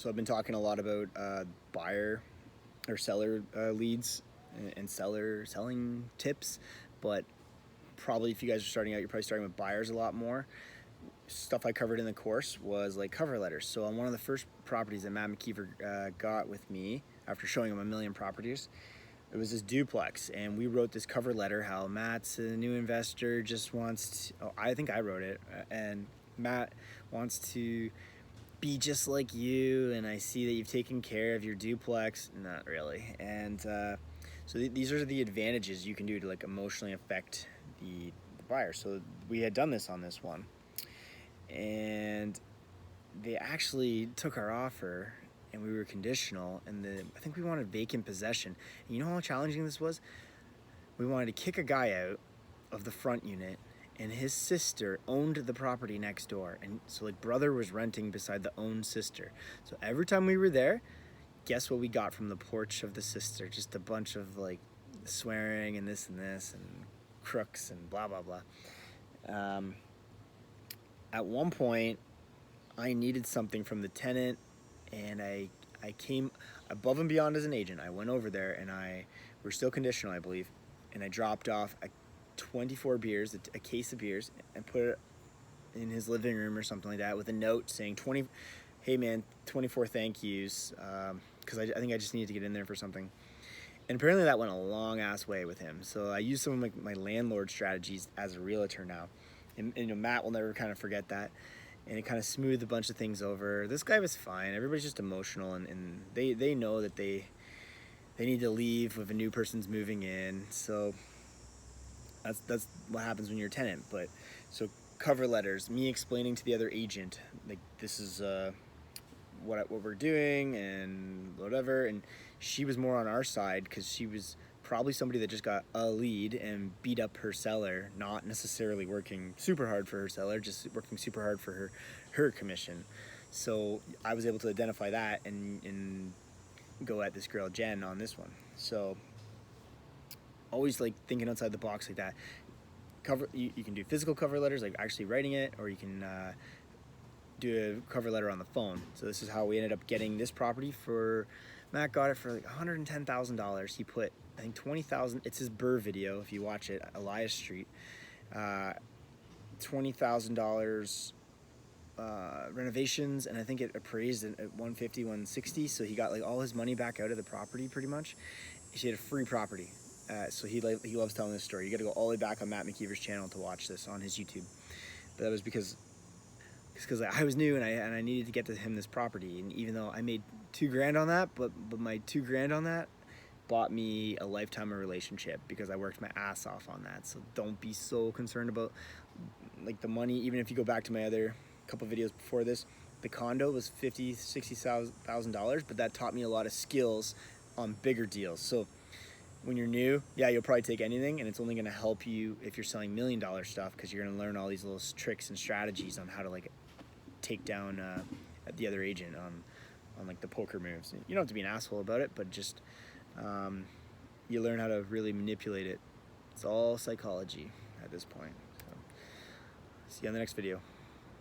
So I've been talking a lot about buyer or seller leads and selling tips, but probably if you guys are starting out, you're probably starting with buyers a lot more. Stuff I covered in the course was like cover letters. So on one of the first properties that Matt McKeever got with me after showing him a million properties, it was this duplex, and we wrote this cover letter how Matt's a new investor, just wants to, oh, I think I wrote it, and Matt wants to be just like you, and I see that you've taken care of your duplex. Not really. And so these are the advantages you can do to like emotionally affect the buyer. So we had done this on this one, and they actually took our offer, and we were conditional, and I think we wanted vacant possession. And you know how challenging this was? We wanted to kick a guy out of the front unit, and his sister owned the property next door, and so like brother was renting beside the owned sister. So every time we were there, guess what we got from the porch of the sister? Just a bunch of like swearing and this and crooks and blah blah blah. At one point, I needed something from the tenant, and I came above and beyond as an agent. I went over there, and we're still conditional, I believe, and I dropped off 24 beers, a case of beers, and put it in his living room or something like that with a note saying 20, hey man, 24 thank yous, because I think I just needed to get in there for something. And apparently that went a long ass way with him. So I use some of my landlord strategies as a realtor now, and you know, Matt will never kind of forget that. And it kind of smoothed a bunch of things over. This guy was fine. Everybody's just emotional, and they know that they need to leave if a new person's moving in. So that's what happens when you're a tenant. But so cover letters, me explaining to the other agent like this is what we're doing and whatever, and she was more on our side because she was probably somebody that just got a lead and beat up her seller, not necessarily working super hard for her seller, just working super hard for her commission. So I was able to identify that and go at this girl Jen on this one. So always like thinking outside the box like that. You can do physical cover letters, like actually writing it, or you can do a cover letter on the phone. So this is how we ended up getting this property. For Matt got it for like $110,000. He put, I think, 20,000. It's his Burr video if you watch it, Elias Street. $20,000 renovations, and I think it appraised at 150, 160. So he got like all his money back out of the property pretty much. He had a free property. So he loves telling this story. You got to go all the way back on Matt McKeever's channel to watch this on his YouTube. But that was because I was new and I needed to get to him this property, and even though I made $2,000 on that, but my $2,000 on that bought me a lifetime of relationship because I worked my ass off on that. So don't be so concerned about like the money. Even if you go back to my other couple videos before this, the condo was $50,000-$60,000, but that taught me a lot of skills on bigger deals. So when you're new, yeah, you'll probably take anything, and it's only going to help you if you're selling $1 million stuff, because you're going to learn all these little tricks and strategies on how to like take down the other agent on like the poker moves. You don't have to be an asshole about it, but just you learn how to really manipulate it. It's all psychology at this point. So, see you on the next video.